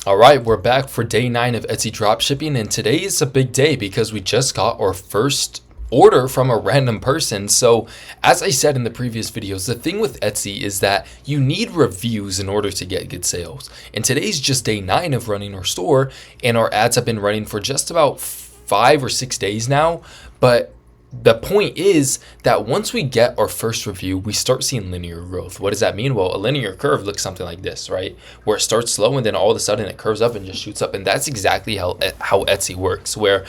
All right, we're back for day 9 of Etsy dropshipping, and today is a big day because we just got our first order from a random person. So as I said in the previous videos, the thing with Etsy is that you need reviews in order to get good sales. And today's just day 9 of running our store, and our ads have been running for just about 5 or 6 days now. But the point is that once we get our first review, we start seeing linear growth. What does that mean? Well, a linear curve looks something like this, right? Where it starts slow and then all of a sudden it curves up and just shoots up. And that's exactly how Etsy works, where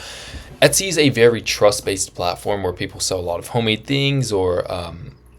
Etsy is a very trust-based platform where people sell a lot of homemade things or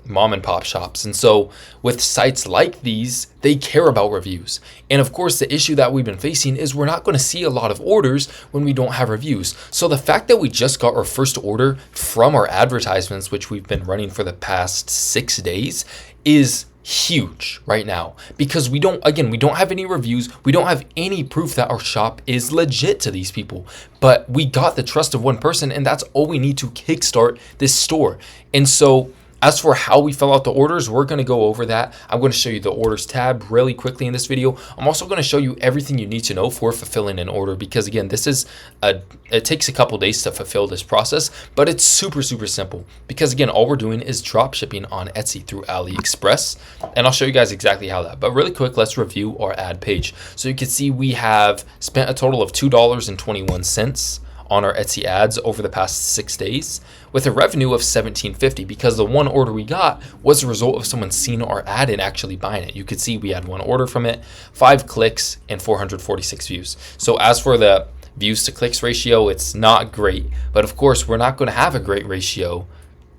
mom and pop shops. And so with sites like these, they care about reviews. And of course, the issue that we've been facing is we're not going to see a lot of orders when we don't have reviews. So the fact that we just got our first order from our advertisements, which we've been running for the past 6 days, is huge right now, because we don't have any reviews. We don't have any proof that our shop is legit to these people, but we got the trust of one person, and that's all we need to kickstart this store. And so as for how we fill out the orders, we're going to go over that. I'm going to show you the orders tab really quickly in this video. I'm also going to show you everything you need to know for fulfilling an order, because again, it takes a couple days to fulfill this process, but it's super simple, because again, all we're doing is drop shipping on Etsy through AliExpress, and I'll show you guys exactly how that. But really quick, let's review our ad page. So you can see we have spent a total of $2.21 on our Etsy ads over the past 6 days, with a revenue of $17.50, because the one order we got was a result of someone seeing our ad and actually buying it. You could see we had one order from it, 5 clicks, and 446 views. So as for the views to clicks ratio, it's not great, but of course we're not going to have a great ratio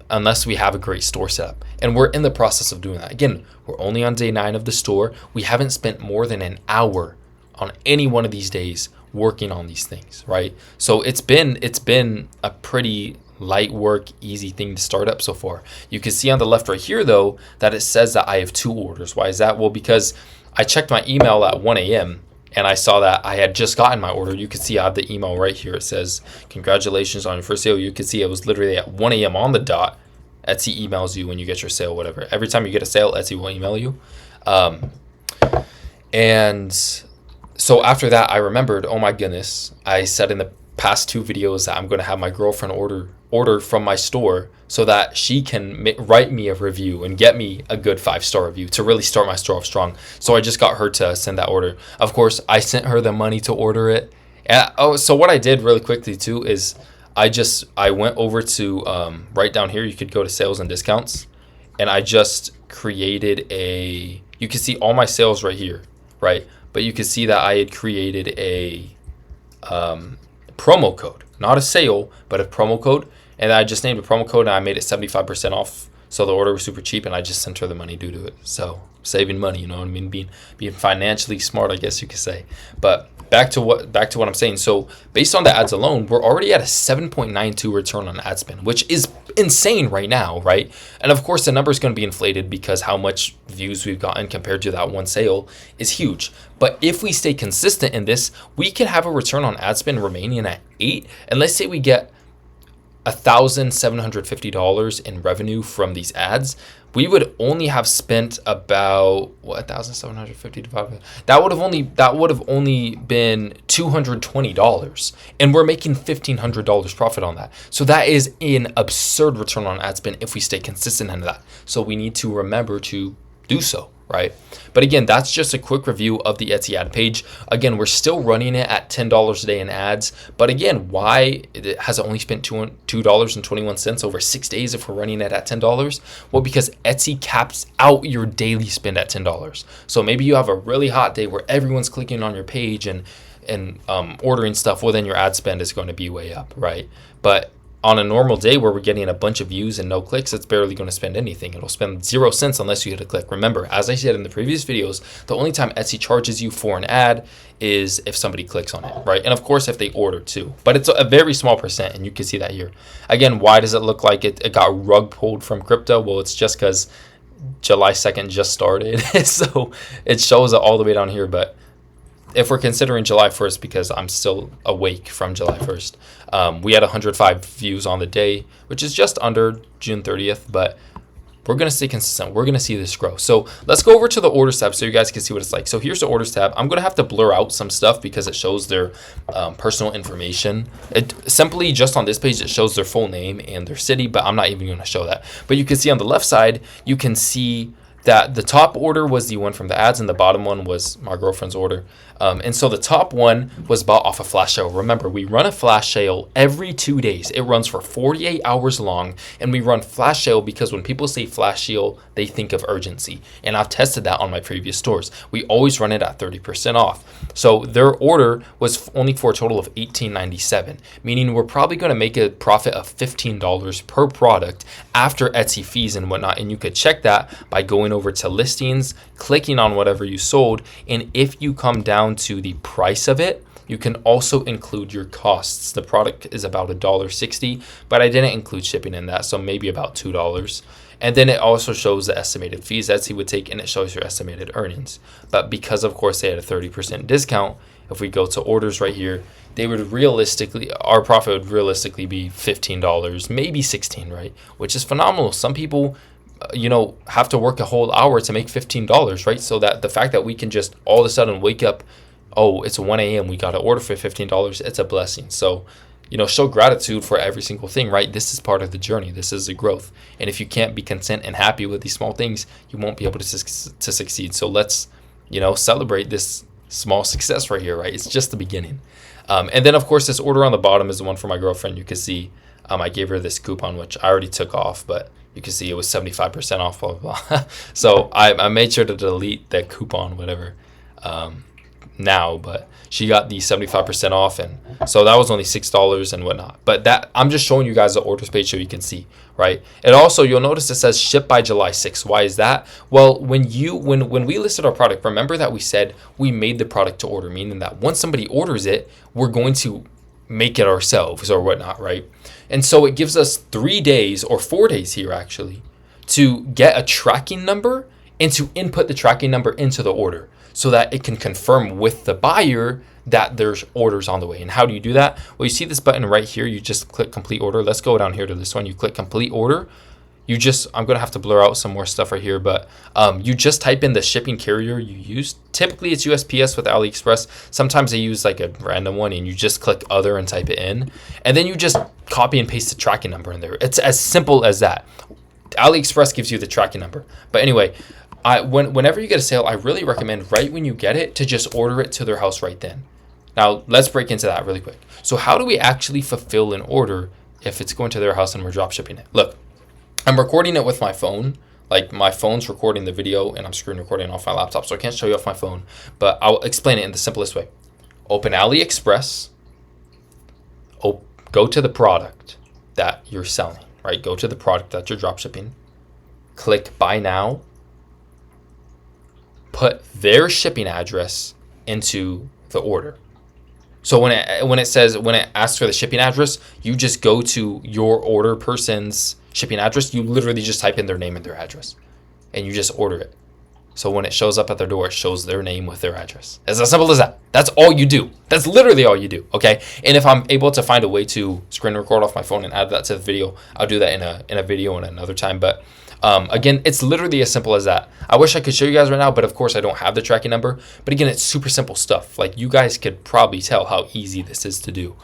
unless we have a great store setup, and we're in the process of doing that. Again, we're only on day 9 of the store. We haven't spent more than an hour on any one of these days working on these things, right? So it's been a pretty light work, easy thing to start up so far. You can see on the left right here though that it says that I have 2 orders. Why is that? Well, because I checked my email at 1 a.m. and I saw that I had just gotten my order. You can see I have the email right here. It says, "Congratulations on your first sale." You can see it was literally at 1 a.m. on the dot. Etsy emails you when you get your sale, whatever. Every time you get a sale, Etsy will email you. And so after that, I remembered, oh my goodness, I said in the past 2 videos that I'm going to have my girlfriend order from my store so that she can write me a review and get me a good 5-star review to really start my store off strong. So I just got her to send that order. Of course, I sent her the money to order it. And so what I did really quickly too is I went over to right down here. You could go to sales and discounts, and I just created you can see all my sales right here, right? But you can see that I had created a promo code, not a sale, but a promo code. And I just named a promo code and I made it 75% off. So the order was super cheap, and I just sent her the money due to it. So saving money, you know what I mean? Being financially smart, I guess you could say. But back to what I'm saying. So based on the ads alone, we're already at a 7.92 return on ad spend, which is insane right now, right? And of course the number is going to be inflated because how much views we've gotten compared to that one sale is huge. But if we stay consistent in this, we can have a return on ad spend remaining at 8. And let's say we get $1,750 in revenue from these ads, we would only have spent about $1,750 divided by that would have only been $220, and we're making $1,500 profit on that. So that is an absurd return on ad spend if we stay consistent in that. So we need to remember to do so, right? But again, that's just a quick review of the Etsy ad page. Again, we're still running it at $10 a day in ads. But again, why has it only spent $2.21 over 6 days if we're running it at $10? Well, because Etsy caps out your daily spend at $10. So maybe you have a really hot day where everyone's clicking on your page and ordering stuff. Well, then your ad spend is going to be way up, right? But on a normal day where we're getting a bunch of views and no clicks, it's barely going to spend anything. It'll spend 0 cents unless you hit a click. Remember, as I said in the previous videos, the only time Etsy charges you for an ad is if somebody clicks on it, right? And of course, if they order too. But it's a very small percent, and you can see that here. Again, why does it look like it got rug pulled from crypto? Well, it's just because July 2nd just started. So it shows it all the way down here, but if we're considering July 1st, because I'm still awake from July 1st, we had 105 views on the day, which is just under June 30th, but we're going to stay consistent. We're going to see this grow. So let's go over to the orders tab so you guys can see what it's like. So here's the orders tab. I'm going to have to blur out some stuff because it shows their personal information. It simply just on this page, it shows their full name and their city, but I'm not even going to show that. But you can see on the left side, you can see that the top order was the one from the ads and the bottom one was my girlfriend's order. And so the top one was bought off a flash sale. Remember, we run a flash sale every 2 days. It runs for 48 hours long, and we run flash sale because when people say flash sale, they think of urgency. And I've tested that on my previous stores. We always run it at 30% off. So their order was only for a total of $18.97, meaning we're probably going to make a profit of $15 per product after Etsy fees and whatnot. And you could check that by going over to listings, clicking on whatever you sold, and if you come down to the price of it, you can also include your costs. The product is about $1.60, but I didn't include shipping in that, so maybe about $2. And then it also shows the estimated fees Etsy would take, and it shows your estimated earnings. But because of course they had a 30% discount, if we go to orders right here, they would realistically, our profit would realistically be $15, maybe $16, right? Which is phenomenal. Some people have to work a whole hour to make $15, right? So that the fact that we can just all of a sudden wake up, oh, it's 1 a.m., we got to order for $15, it's a blessing. So, show gratitude for every single thing, right? This is part of the journey. This is the growth. And if you can't be content and happy with these small things, you won't be able to succeed. So let's, celebrate this small success right here, right? It's just the beginning. And then, of course, this order on the bottom is the one for my girlfriend. You can see I gave her this coupon, which I already took off, but you can see it was 75% off, blah, blah, blah. So I made sure to delete that coupon, whatever, now, but she got the 75% off. And so that was only $6 and whatnot. But that I'm just showing you guys the orders page so you can see, right? And also you'll notice it says ship by July 6th. Why is that? Well, when we listed our product, remember that we said we made the product to order, meaning that once somebody orders it, we're going to make it ourselves or whatnot, right? And so it gives us 3 days or 4 days here actually to get a tracking number and to input the tracking number into the order so that it can confirm with the buyer that there's orders on the way. And how do you do that? Well, you see this button right here. You just click complete order. Let's go down here to this one. You click complete order. I'm going to have to blur out some more stuff right here, but you just type in the shipping carrier you use. Typically it's USPS with AliExpress. Sometimes they use like a random one and you just click other and type it in. And then you just copy and paste the tracking number in there. It's as simple as that. AliExpress gives you the tracking number. But anyway, whenever you get a sale, I really recommend right when you get it to just order it to their house right then. Now, let's break into that really quick. So how do we actually fulfill an order if it's going to their house and we're drop shipping it? Look, I'm recording it with my phone. Like my phone's recording the video and I'm screen recording off my laptop. So I can't show you off my phone, but I'll explain it in the simplest way. Open AliExpress. Go to the product that you're selling, right? Go to the product that you're drop shipping. Click buy now. Put their shipping address into the order. So when it asks for the shipping address, you just go to your order person's shipping address. You literally just type in their name and their address, and you just order it. So when it shows up at their door, it shows their name with their address. It's as simple as that. That's all you do. That's literally all you do. Okay. And if I'm able to find a way to screen record off my phone and add that to the video, I'll do that in a video in another time. But again, it's literally as simple as that. I wish I could show you guys right now, but of course I don't have the tracking number. But again, it's super simple stuff. Like you guys could probably tell how easy this is to do.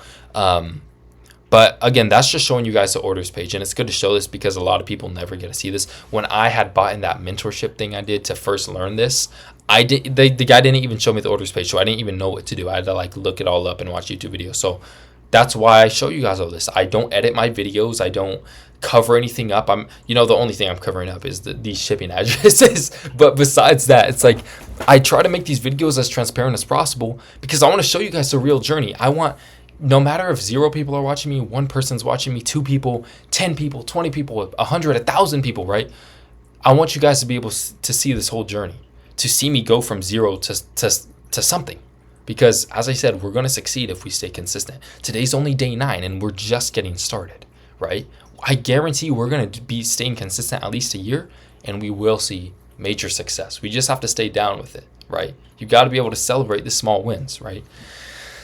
But again, that's just showing you guys the orders page. And it's good to show this because a lot of people never get to see this. When I had bought in that mentorship thing I did to first learn this, the guy didn't even show me the orders page. So I didn't even know what to do. I had to like look it all up and watch YouTube videos. So that's why I show you guys all this. I don't edit my videos. I don't cover anything up. the only thing I'm covering up is these shipping addresses. But besides that, it's like I try to make these videos as transparent as possible because I want to show you guys the real journey. I want, no matter if 0 people are watching me, 1 person's watching me, 2 people, 10 people, 20 people, 100, 1,000 people, right? I want you guys to be able to see this whole journey, to see me go from 0 to something. Because as I said, we're going to succeed if we stay consistent. Today's only day 9 and we're just getting started, right? I guarantee we're going to be staying consistent at least a year and we will see major success. We just have to stay down with it, right? You got to be able to celebrate the small wins, right?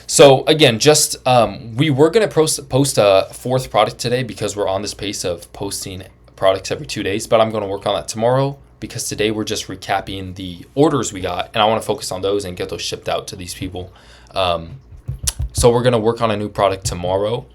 So again, we were going to post a 4th product today because we're on this pace of posting products every 2 days, but I'm going to work on that tomorrow because today we're just recapping the orders we got, and I want to focus on those and get those shipped out to these people. So we're going to work on a new product tomorrow.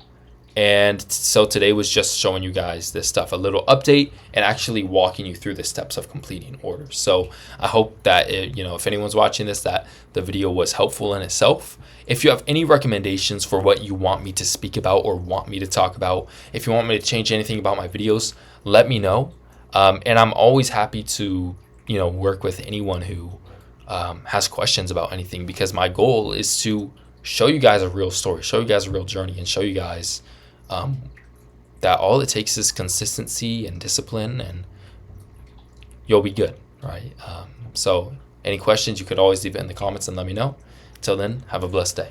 And so today was just showing you guys this stuff, a little update, and actually walking you through the steps of completing orders. So I hope that if anyone's watching this, that the video was helpful in itself. If you have any recommendations for what you want me to speak about or want me to talk about, if you want me to change anything about my videos, let me know. And I'm always happy to work with anyone who has questions about anything, because my goal is to show you guys a real story, show you guys a real journey, and show you guys that all it takes is consistency and discipline, and you'll be good, right? So any questions, you could always leave it in the comments and let me know. Till then, have a blessed day.